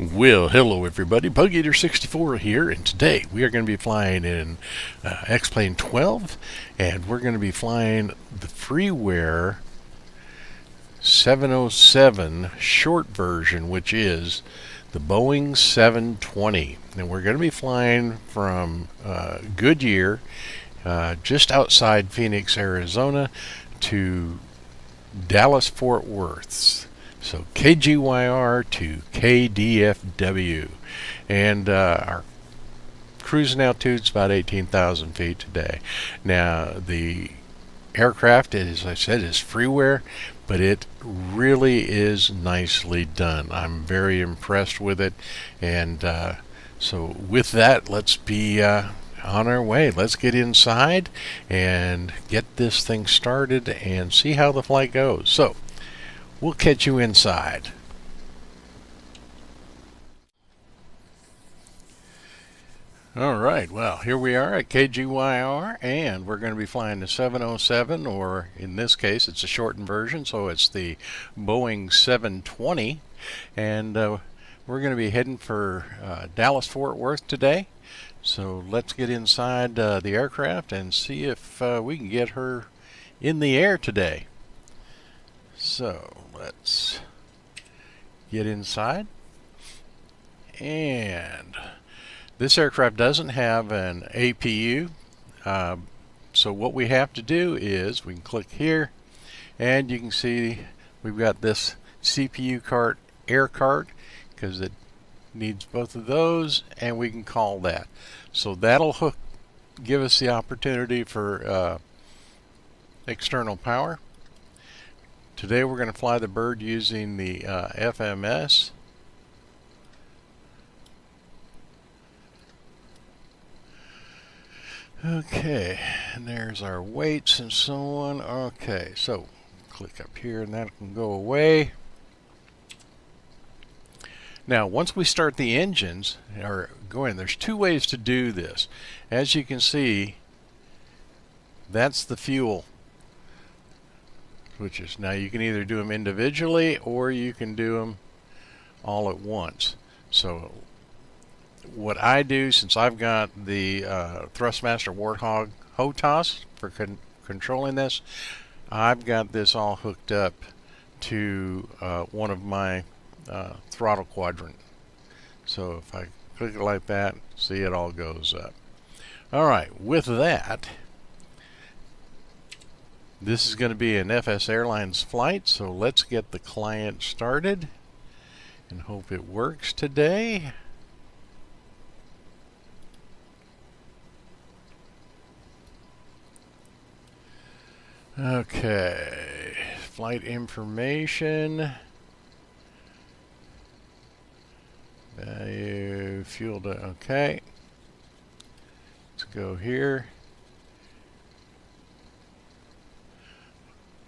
Well, hello everybody, Bug Eater 64 here, and today we are going to be flying in X-Plane 12, and we're going to be flying the freeware 707 short version, which is the Boeing 720. And we're going to be flying from Goodyear, just outside Phoenix, Arizona, to Dallas Fort Worth. So KGYR to KDFW. And our cruising altitude is about 18,000 feet today. Now, the aircraft, as I said, is freeware, but it really is nicely done. I'm very impressed with it. And so with that, let's be on our way. Let's get inside and get this thing started and see how the flight goes. So we'll catch you inside. All right, well, here we are at KGYR, and we're going to be flying the 707, or in this case, it's a shortened version, so it's the Boeing 720. And we're going to be heading for Dallas Fort Worth today. So let's get inside the aircraft and see if we can get her in the air today. So let's get inside. And this aircraft doesn't have an APU. So what we have to do is we can click here, and you can see we've got this CPU cart, air cart, because it needs both of those, and we can call that. So that'll give us the opportunity for external power. Today we're going to fly the bird using the FMS. Okay, and there's our weights and so on. Okay, so click up here and that can go away. Now, once we start the engines, or going, there's two ways to do this. As you can see, that's the fuel switches. Now, you can either do them individually or you can do them all at once. So what I do, since I've got the Thrustmaster Warthog HOTAS for controlling this, I've got this all hooked up to one of my throttle quadrant. So if I click it like that, see, it all goes up. Alright, with that, this is going to be an FS Airlines flight, so let's get the client started and hope it works today. Okay, flight information, value, fuel, okay. Let's go here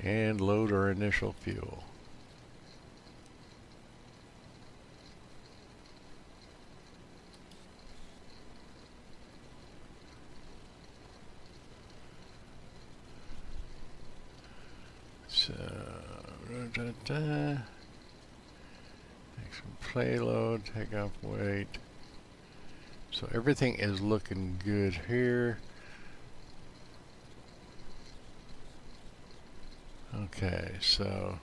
and load our initial fuel. So, take some payload, takeoff weight. So everything is looking good here. Okay, so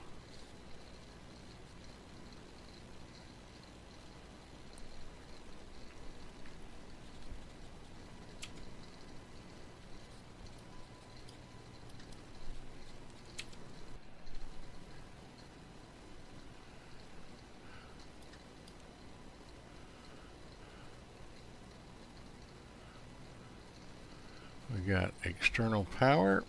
we got external power.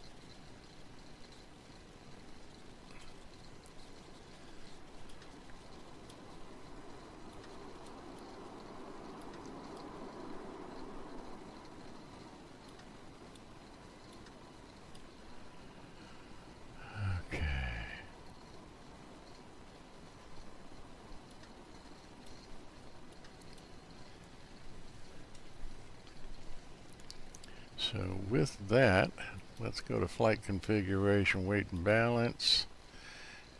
So with that, let's go to flight configuration, weight and balance.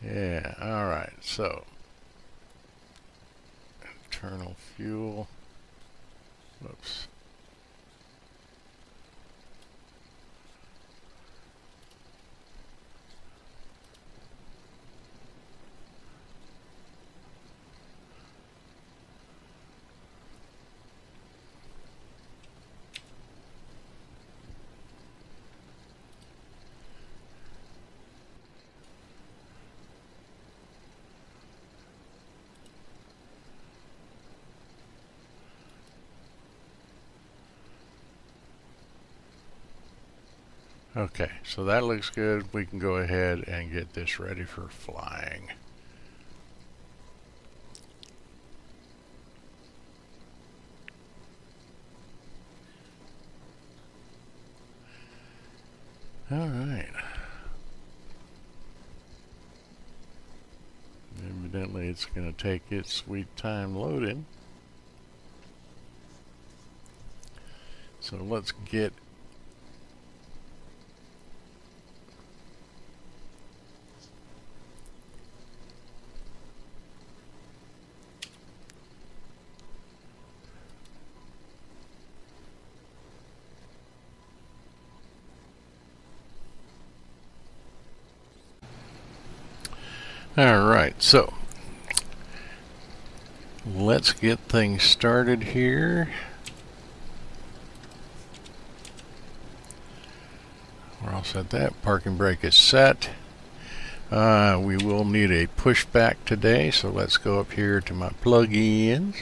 Yeah, all right, so Internal fuel. Whoops. Okay, so that looks good. We can go ahead and get this ready for flying. All right. Evidently it's going to take its sweet time loading. So let's get Alright, so let's get things started here. We're all set. That parking brake is set. We will need a pushback today, so let's go up here to my plug-ins.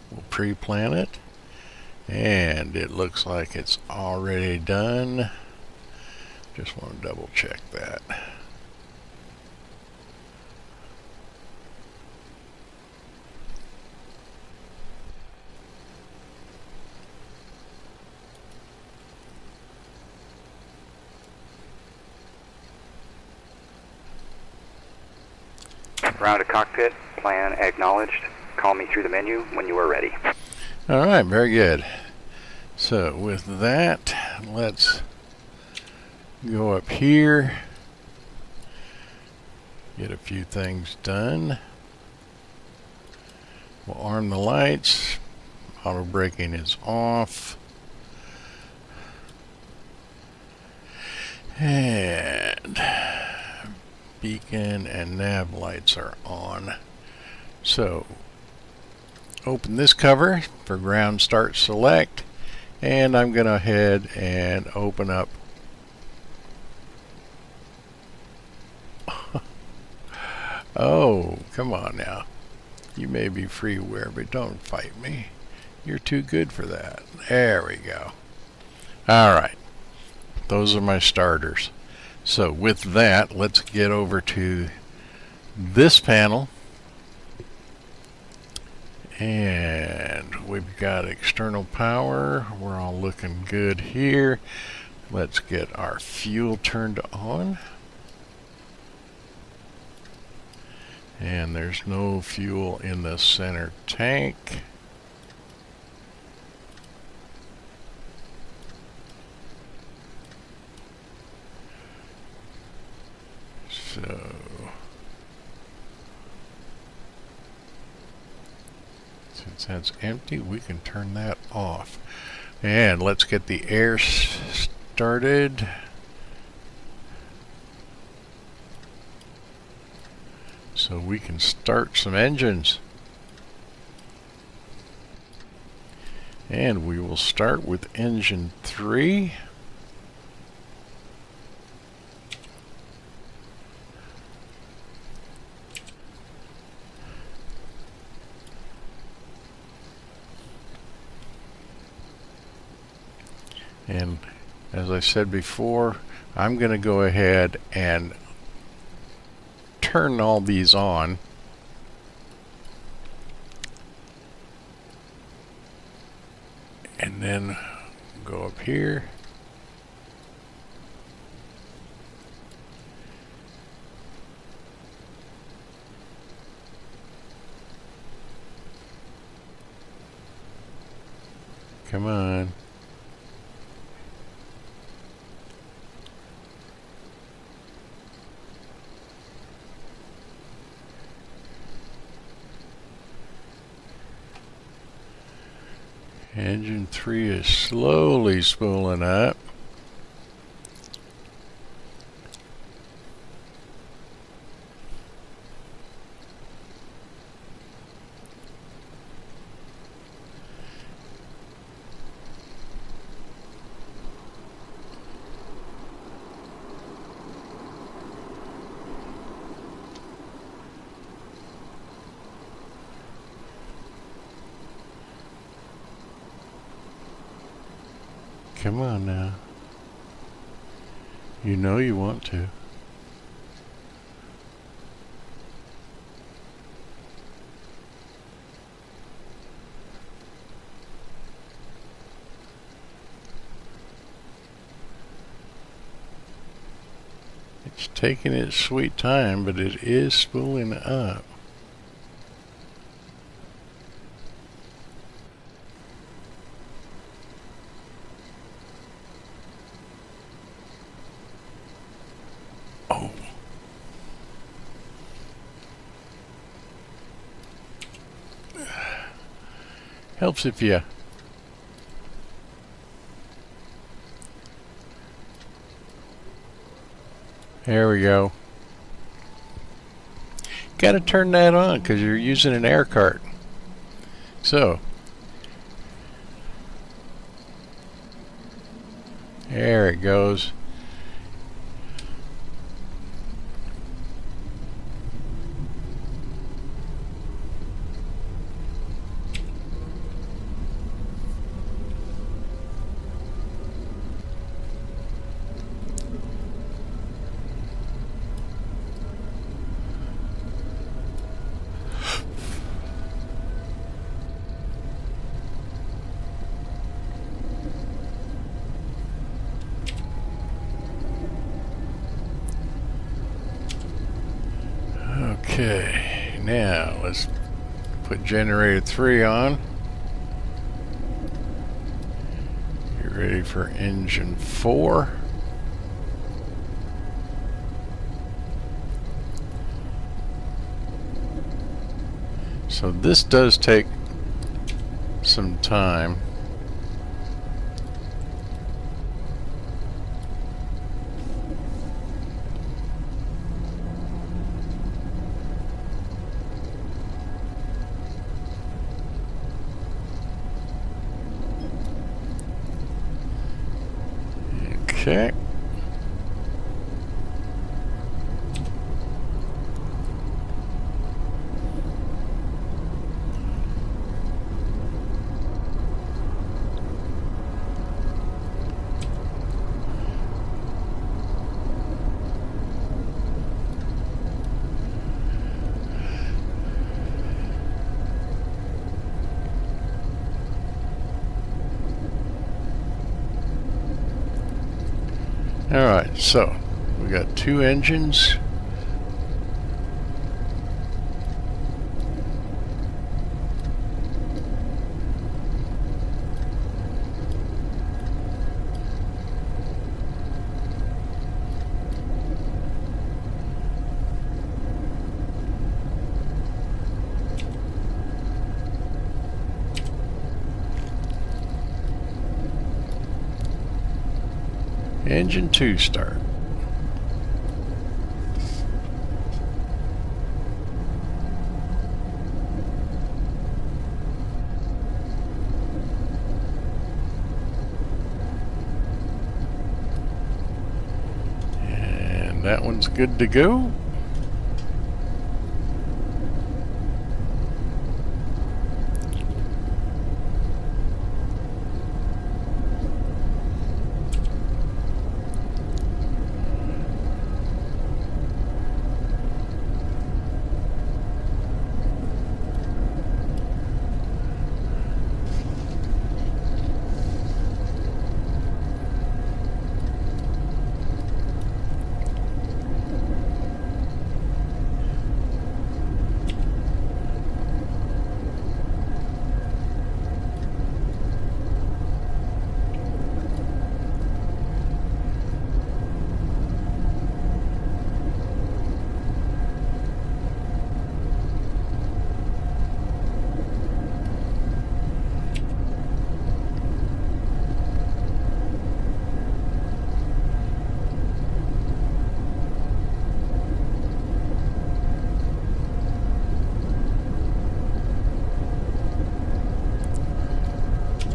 We'll pre-plan it, and it looks like it's already done. Just want to double check that. Round to cockpit, plan acknowledged. Call me through the menu when you are ready. Alright, very good. So with that, let's go up here, get a few things done. We'll arm the lights. Auto braking is off. And beacon and nav lights are on. So open this cover for ground start select, and I'm going to head and open up oh, come on now. You may be freeware, but don't fight me. You're too good for that. There we go. Alright, those are my starters. So with that, let's get over to this panel, and we've got external power. We're all looking good here. Let's get our fuel turned on, and there's no fuel in the center tank. So since that's empty, we can turn that off. And let's get the air started. So we can start some engines. And we will start with engine 3. And as I said before, I'm going to go ahead and turn all these on. And then go up here. Come on. Engine 3 is slowly spooling up. Come on now. You know you want to. It's taking its sweet time, but it is spooling up. Oh. Helps if you there we go. Got to turn that on because you're using an air cart. So there it goes. Okay, now let's put generator 3 on. Get ready for engine 4. So this does take some time. Okay. Alright, so we got 2 engines. Engine 2 start. And that one's good to go.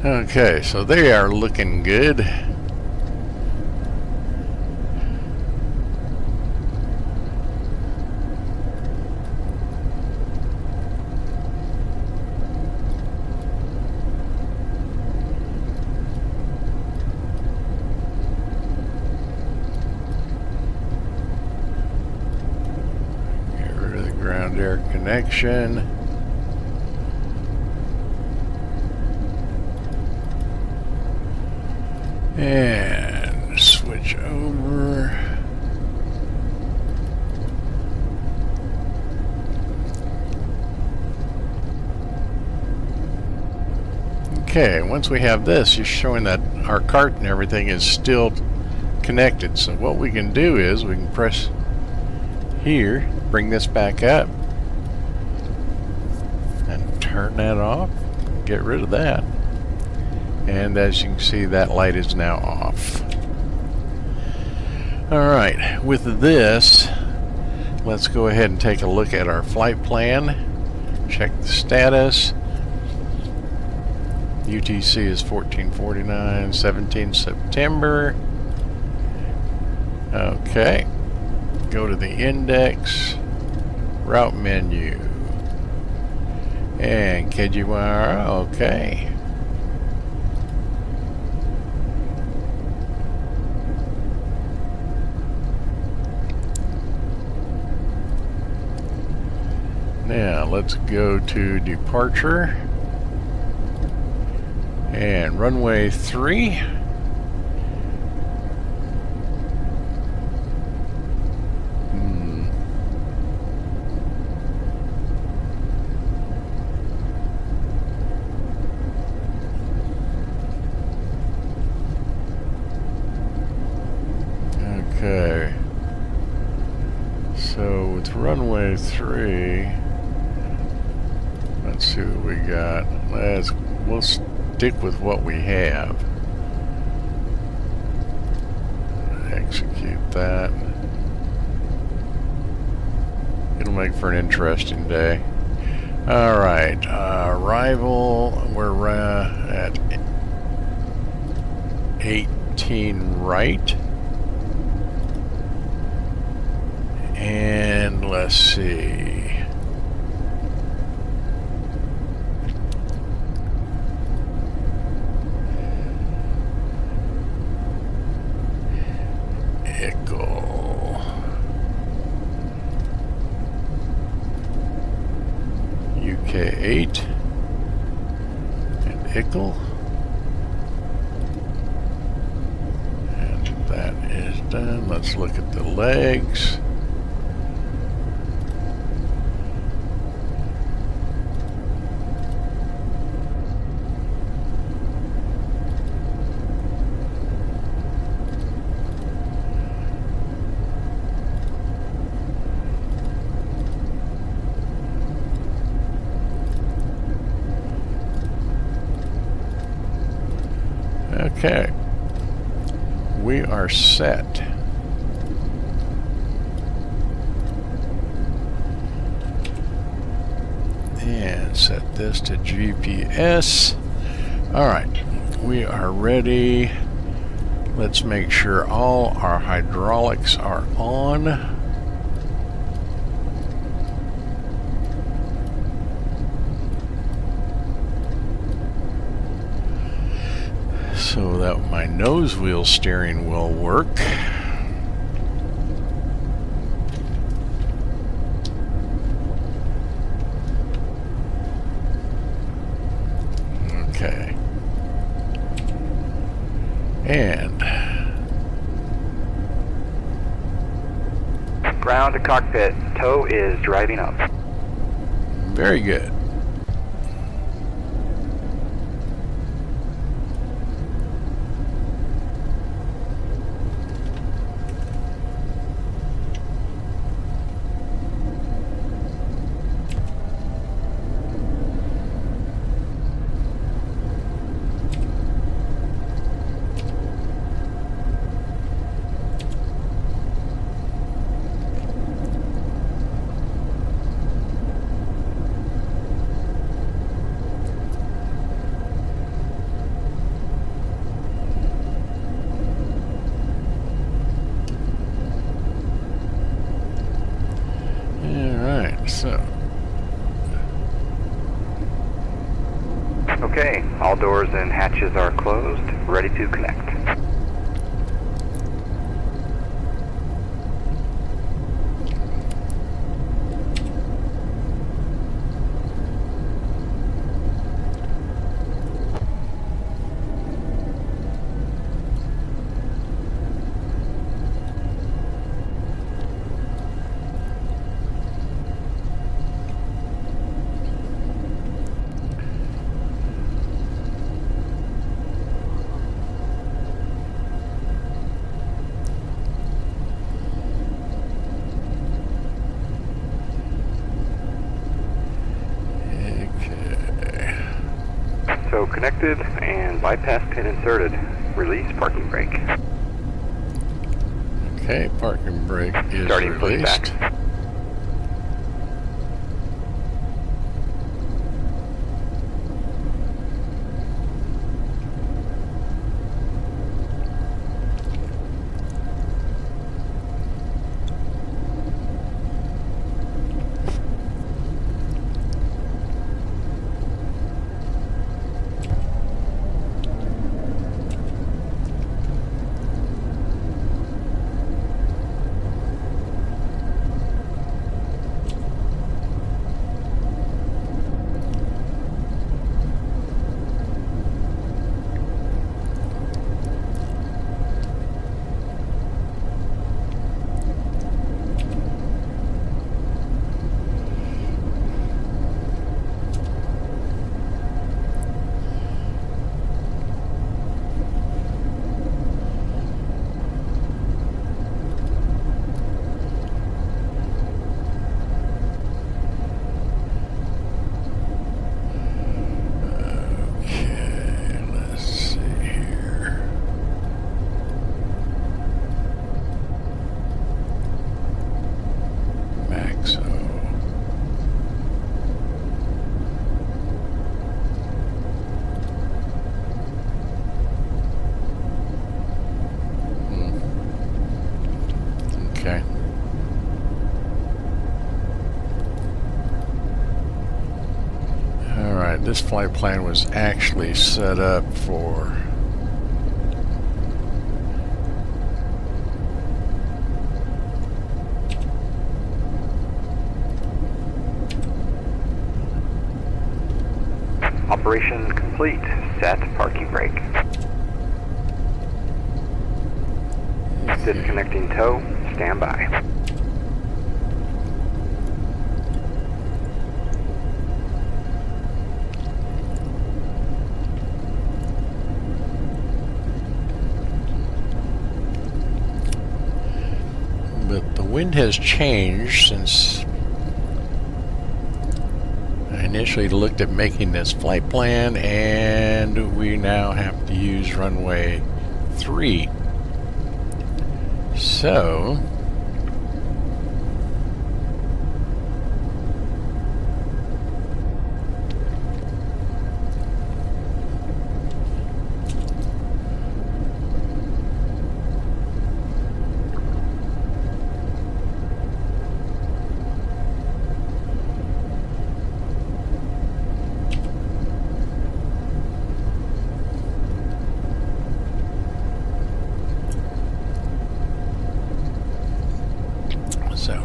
Okay, so they are looking good. Get rid of the ground air connection. And switch over. Okay, once we have this, you're showing that our cart and everything is still connected. So what we can do is we can press here, bring this back up, and turn that off, get rid of that. And as you can see, that light is now off. Alright, with this, let's go ahead and take a look at our flight plan. Check the status. UTC is 1449, 17 September. Okay. Go to the index, route menu, and KGYR. Okay. Now let's go to departure and runway 3. Okay. So with runway 3, let's see what we got. We'll stick with what we have. Execute that. It'll make for an interesting day. Alright, arrival, we're at 18 right. And let's see. UK8 and Ickle, and that is done. Let's look at the legs. Okay, we are set. And set this to GPS. Alright, we are ready. Let's make sure all our hydraulics are on. So that my nose wheel steering will work. Okay. And ground to cockpit, tow is driving up. very good. Okay, all doors and hatches are closed, ready to connect. So connected and bypass pin inserted. Release parking brake. Okay, parking brake is Starting released. pushback. Okay. Alright, this flight plan was actually set up for Operation complete. Set parking brake. Disconnecting tow. Stand by. but the wind has changed since I initially looked at making this flight plan, and we now have to use runway 3. So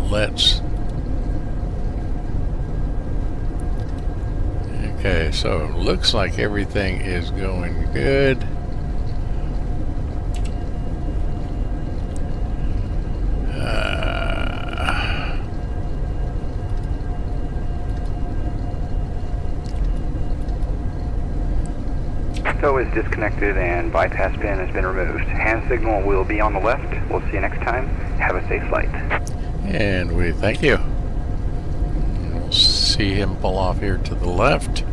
let's. Okay, so it looks like everything is going good. Tow is disconnected and bypass pin has been removed. Hand signal will be on the left. We'll see you next time. Have a safe flight. And we thank you. We'll see him pull off here to the left.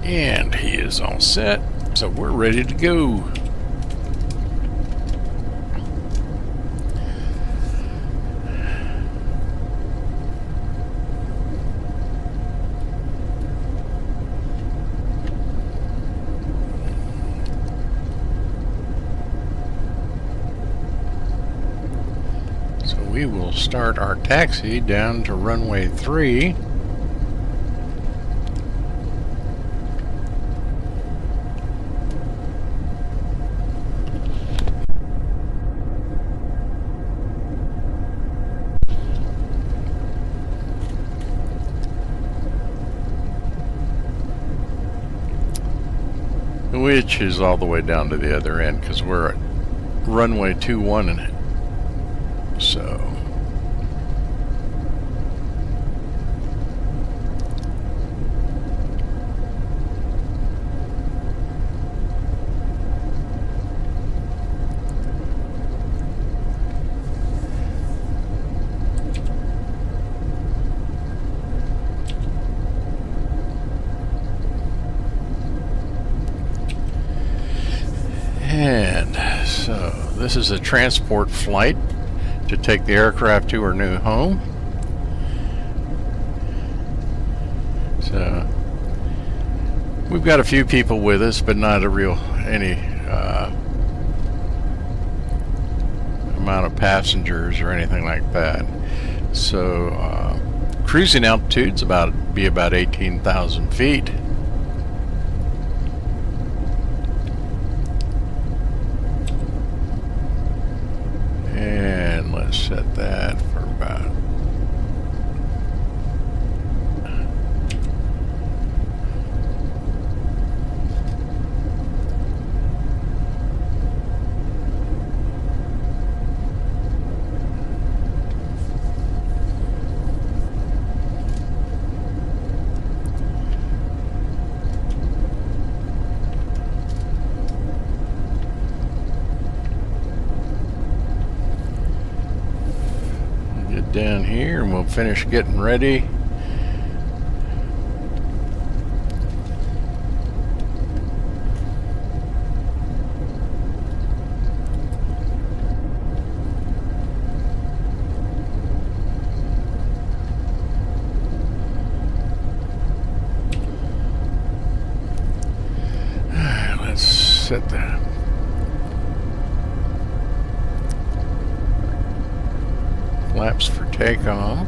And he is all set, so we're ready to go. So we will start our taxi down to runway 3. Which is all the way down to the other end because we're at runway 21 in it. So this is a transport flight to take the aircraft to her new home. So we've got a few people with us, but not any amount of passengers or anything like that. So cruising altitude's about 18,000 feet. And let's set that for about down here, and we'll finish getting ready. Let's set that. Flaps for takeoff.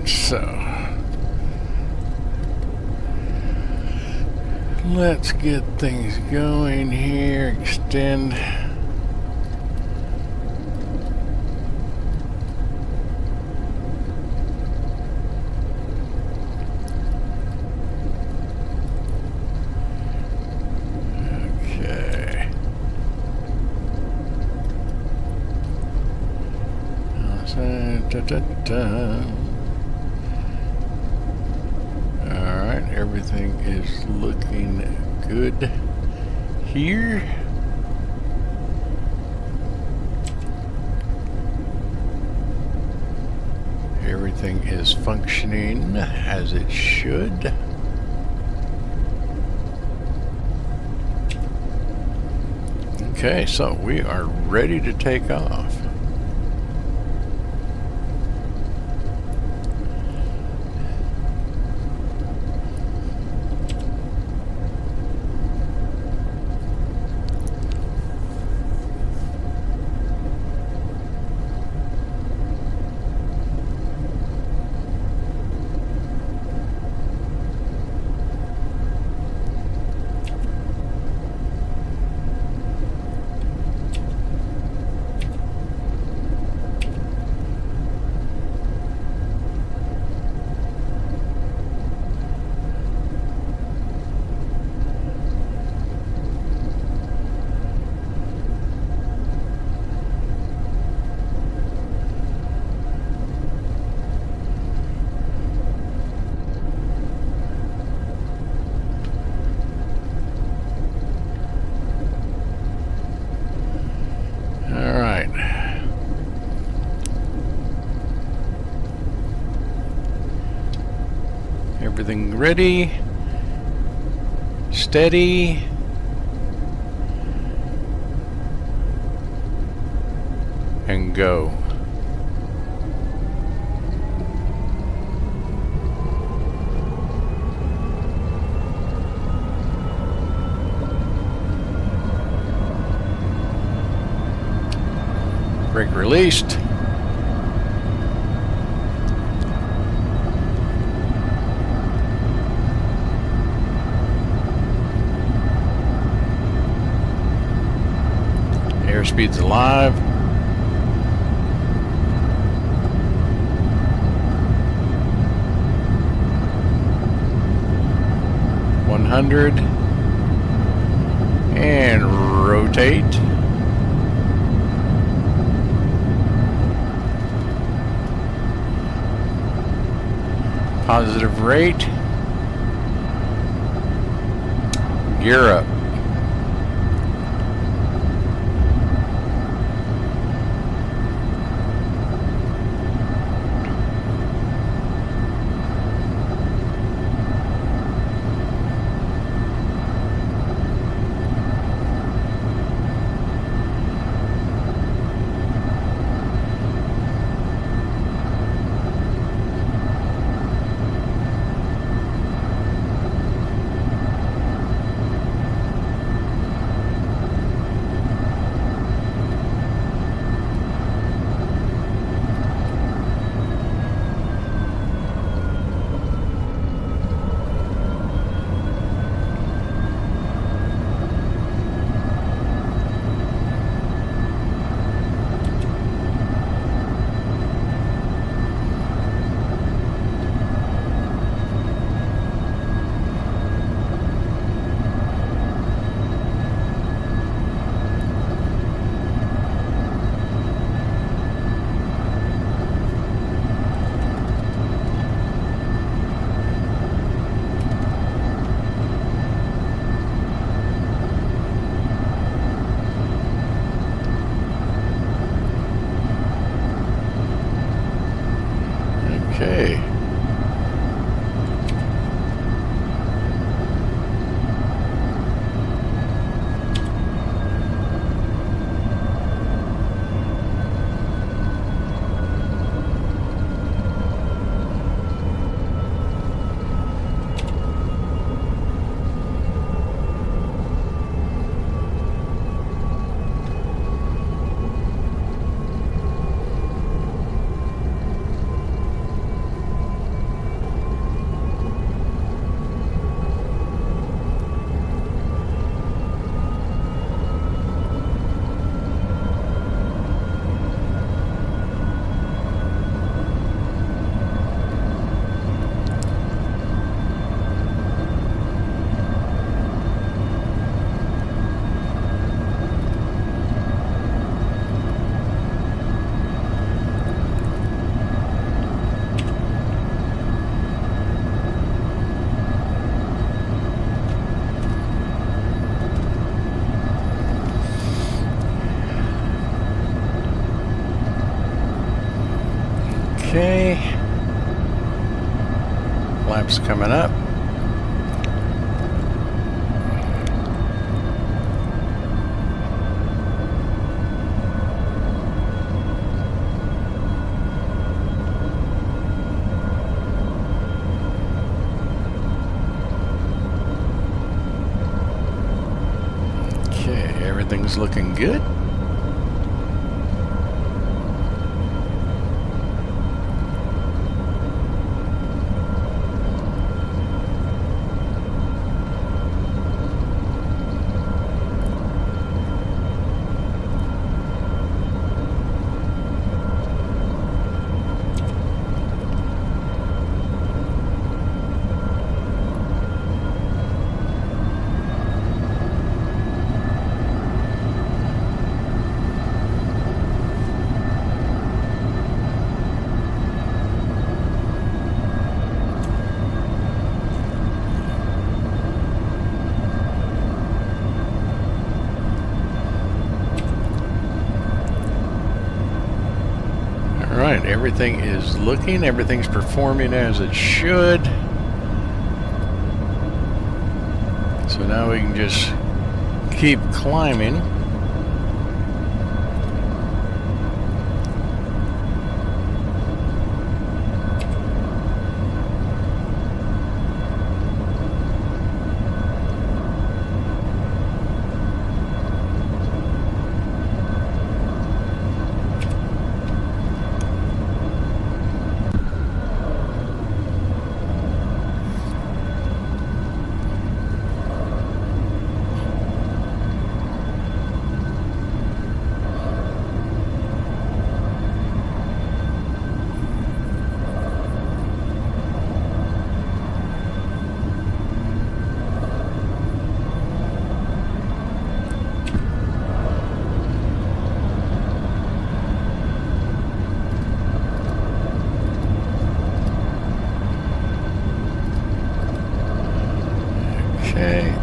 So let's get things going here. Extend. Okay. Everything is looking good here. Everything is functioning as it should. Okay, so we are ready to take off. Everything ready, steady, and go. Brake released. Airspeed's alive. $100 and rotate. Positive rate. Gear up. flaps coming up. Okay, everything's looking good. Alright, everything's performing as it should. So now we can just keep climbing. Okay.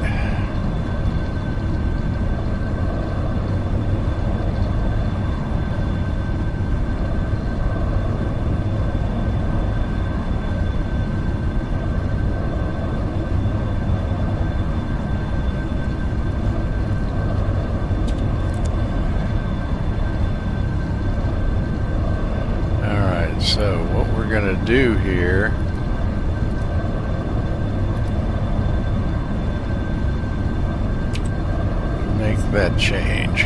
Alright, so what we're going to do here, make that change.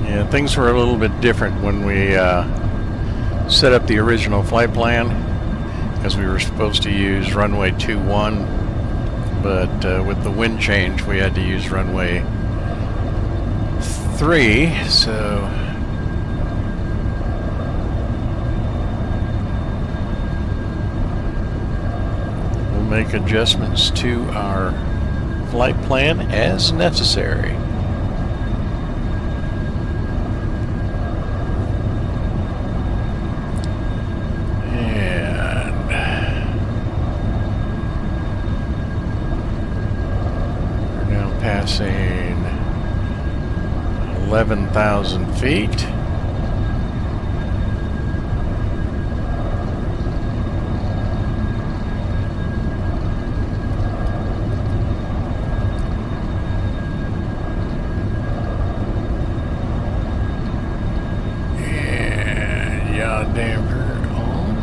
Yeah, things were a little bit different when we set up the original flight plan, because we were supposed to use runway 21, but with the wind change we had to use runway 3, so we'll make adjustments to our flight plan as necessary. And we're now passing 11,000 feet. And yaw damper on.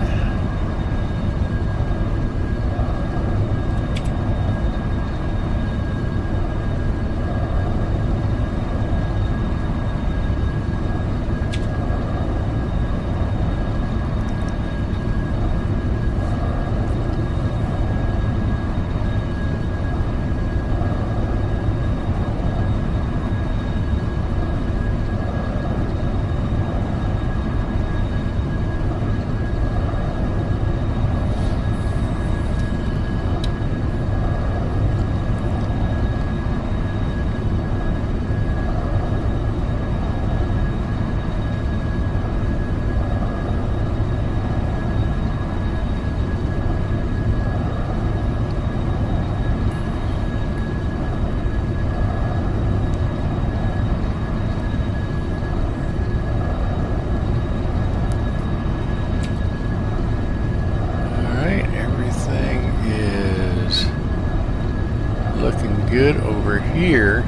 good over here.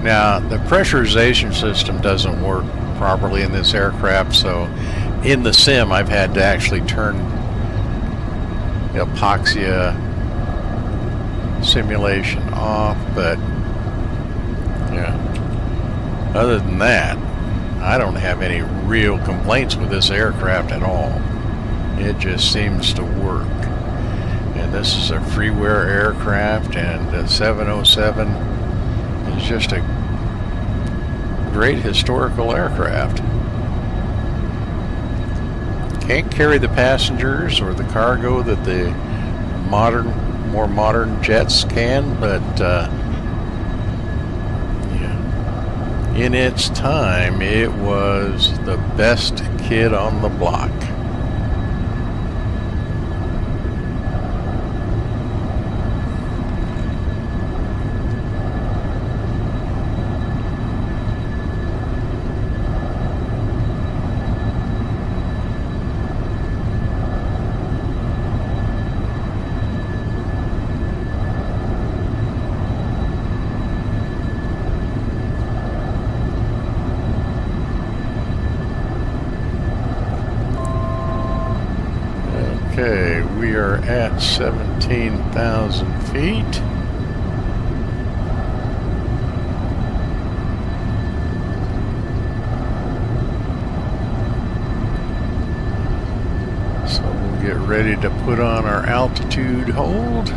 Now, the pressurization system doesn't work properly in this aircraft, so in the sim I've had to actually turn the epoxy simulation off, but yeah, other than that, I don't have any real complaints with this aircraft at all. It just seems to work. And this is a freeware aircraft, and the 707 is just a great historical aircraft. Can't carry the passengers or the cargo that the more modern jets can, but yeah, in its time it was the best kid on the block. Okay, we are at 17,000 feet. So we'll get ready to put on our altitude hold.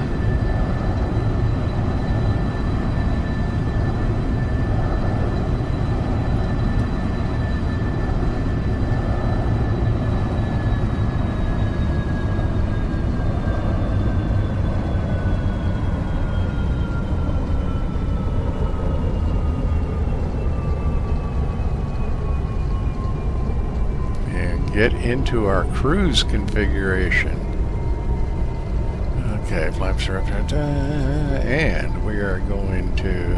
Get into our cruise configuration. Okay, flaps are up, and we are going to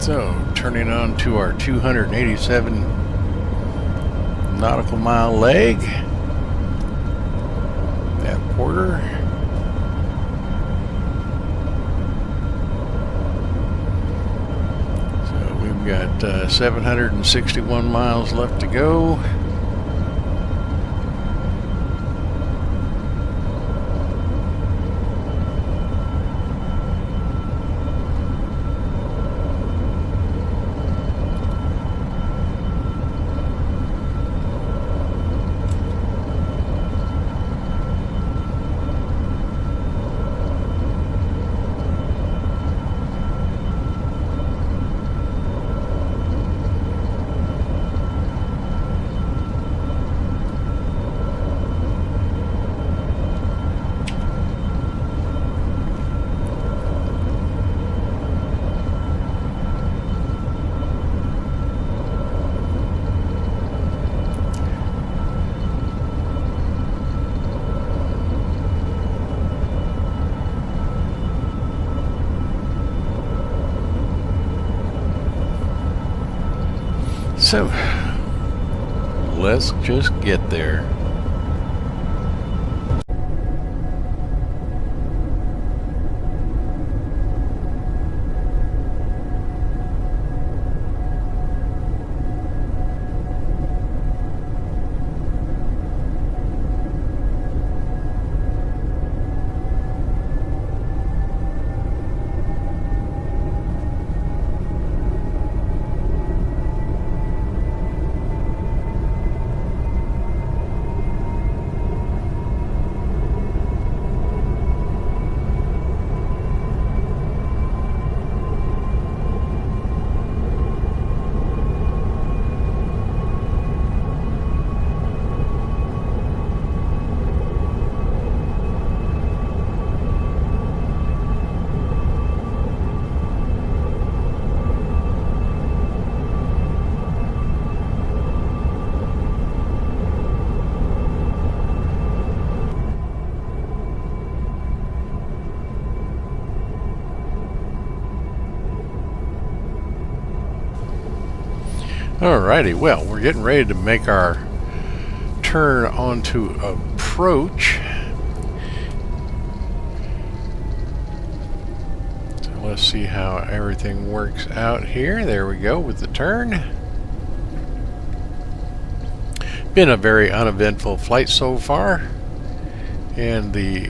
So, turning on to our 287 nautical mile leg at Porter. So, we've got 761 miles left to go. So, let's just get there. Alrighty, well, we're getting ready to make our turn onto approach. So let's see how everything works out here. There we go with the turn. Been a very uneventful flight so far, and the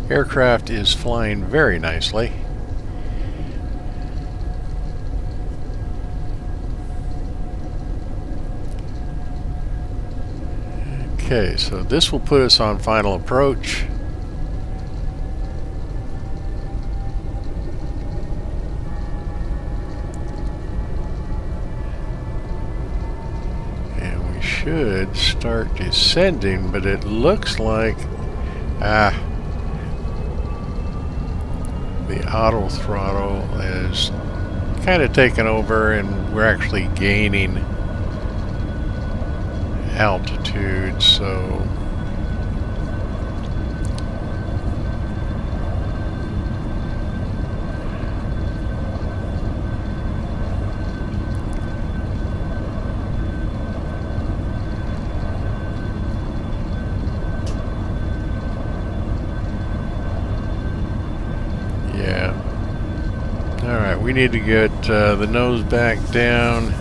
aircraft is flying very nicely. Okay, so this will put us on final approach. And we should start descending, but it looks like the auto throttle is kind of taken over and we're actually gaining altitude, so yeah. Alright, we need to get the nose back down.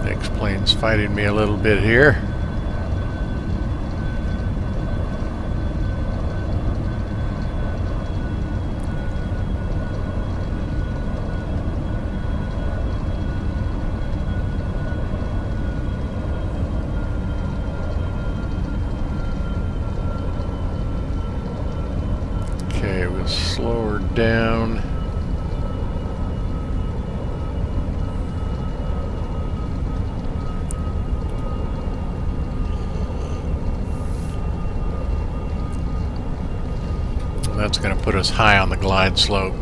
X-Plane's fighting me a little bit here. Okay, we'll slow her down. That's going to put us high on the glide slope.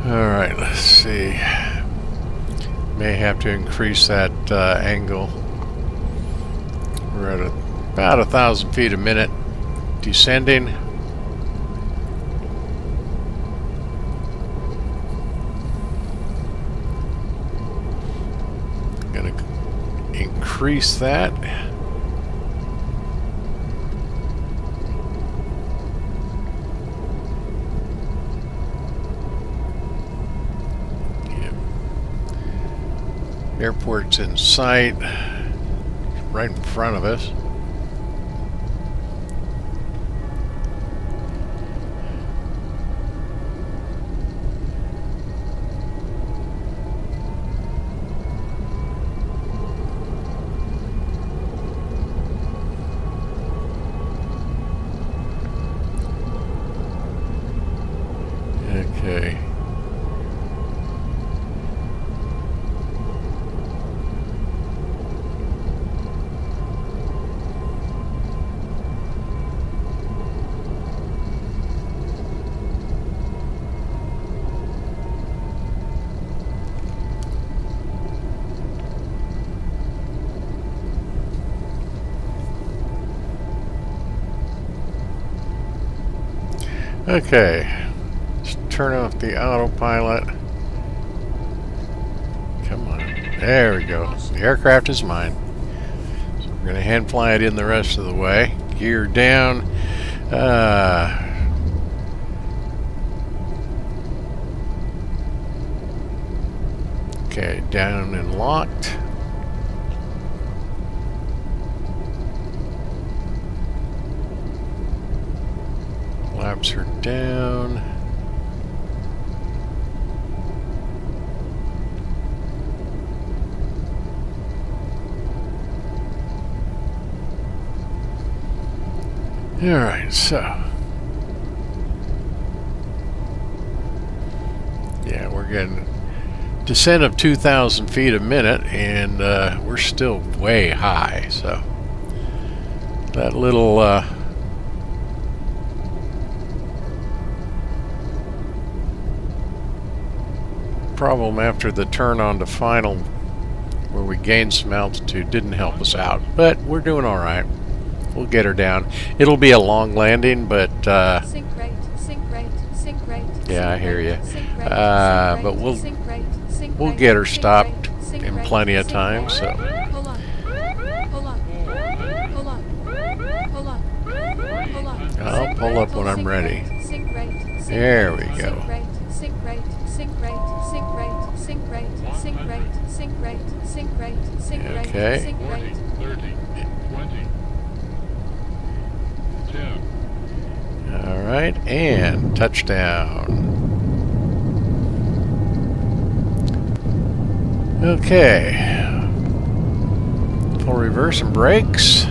Alright, let's see. May have to increase that angle. We're at about 1,000 feet a minute descending. Going to increase that. Yep. Airport's in sight, right in front of us. Okay. Okay. Turn off the autopilot. Come on. There we go. The aircraft is mine. So we're going to hand fly it in the rest of the way. Gear down. Okay, down and locked. Flaps are down. Alright, so yeah, we're getting descent of 2,000 feet a minute, and we're still way high, so that little problem after the turn on to final where we gained some altitude didn't help us out, but we're doing all right. We'll get her down. It'll be a long landing, but Sink right, sink right, sink right. yeah, I hear you. But we'll We'll get her stopped in plenty of time. So Hold on. Hold on. Hold on. Hold on. Hold on. I'll pull up when I'm ready. Sink right. There we go. Sink right. Sink right. Sink right. Sink right. Sink right. Sink right. Sink right. Sink right. Okay. Sink right. 30, 20, 10. All right, and touchdown. Okay. Full reverse and brakes.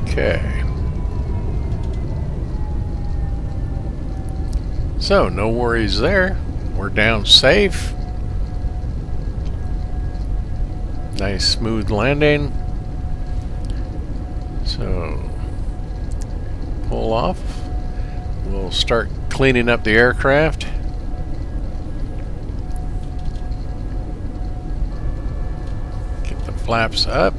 Okay. So, no worries there. We're down safe. Nice smooth landing. So, pull off. We'll start cleaning up the aircraft. Get the flaps up.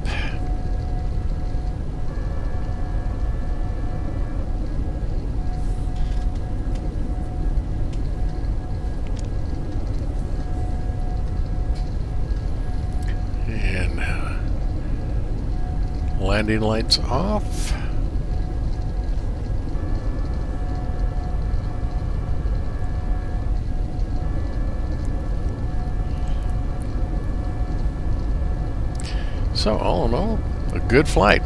Landing lights off. So all in all, a good flight.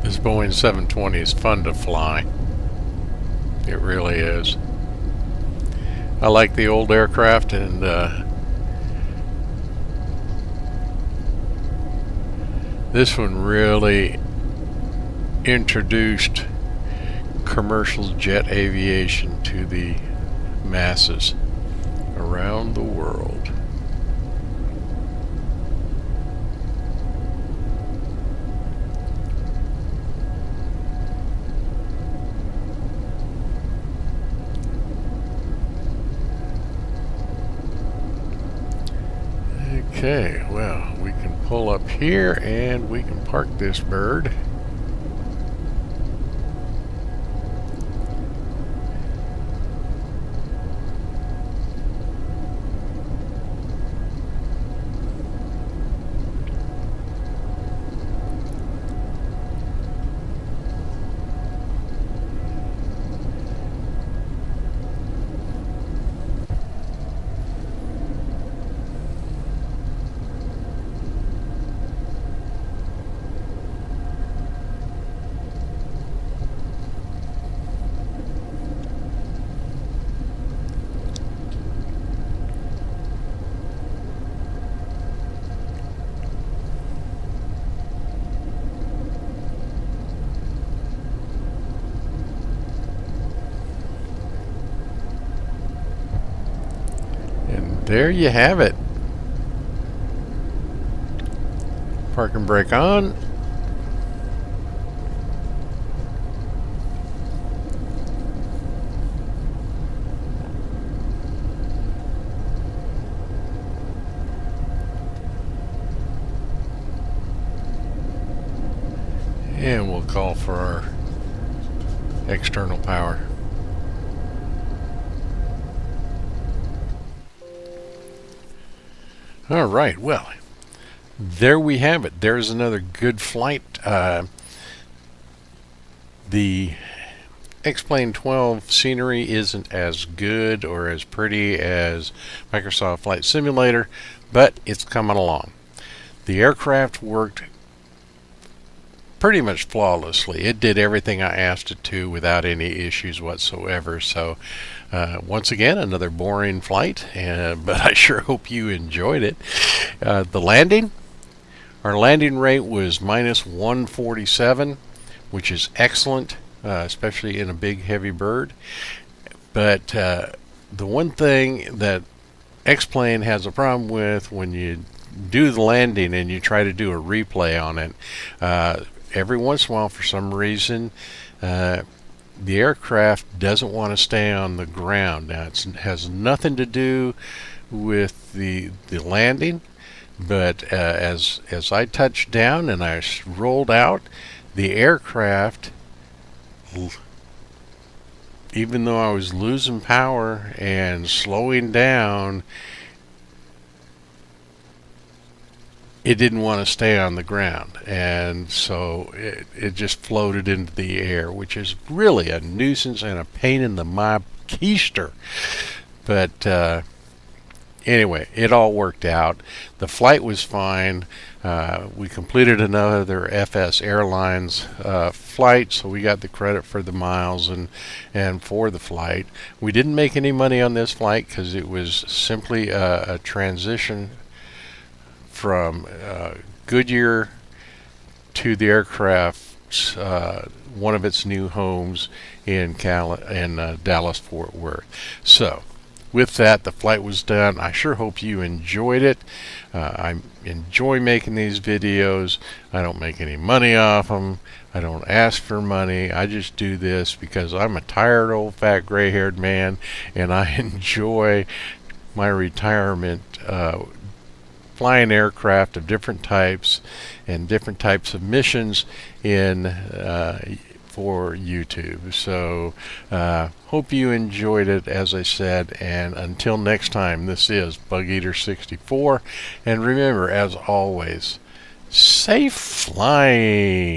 This Boeing 720 is fun to fly. It really is. I like the old aircraft, and this one really introduced commercial jet aviation to the masses around the world. Okay, well, we can pull up here and we can park this bird. There you have it. Park and brake on. And we'll call for our external power. All right, well, there we have it. There's another good flight. The X-Plane12 scenery isn't as good or as pretty as Microsoft Flight Simulator, but it's coming along. The aircraft worked pretty much flawlessly. It did everything I asked it to without any issues whatsoever. So once again, another boring flight, but I sure hope you enjoyed it. The landing, our landing rate was minus 147, which is excellent, especially in a big heavy bird. But the one thing that X-Plane has a problem with when you do the landing and you try to do a replay on it, every once in a while, for some reason, the aircraft doesn't want to stay on the ground. Now, it has nothing to do with the landing, but as I touched down and I rolled out, the aircraft, even though I was losing power and slowing down, it didn't want to stay on the ground, and so it just floated into the air, which is really a nuisance and a pain in the my keister. But anyway, it all worked out. The flight was fine. We completed another FS Airlines flight, so we got the credit for the miles and for the flight. We didn't make any money on this flight because it was simply a transition from Goodyear to the aircraft's one of its new homes in Dallas-Fort Worth. So with that, the flight was done. I sure hope you enjoyed it. I enjoy making these videos. I don't make any money off them. I don't ask for money. I just do this because I'm a tired, old, fat, gray-haired man, and I enjoy my retirement flying aircraft of different types and different types of missions for YouTube. So hope you enjoyed it, as I said, and until next time, this is Bug Eater 64, and remember, as always, safe flying.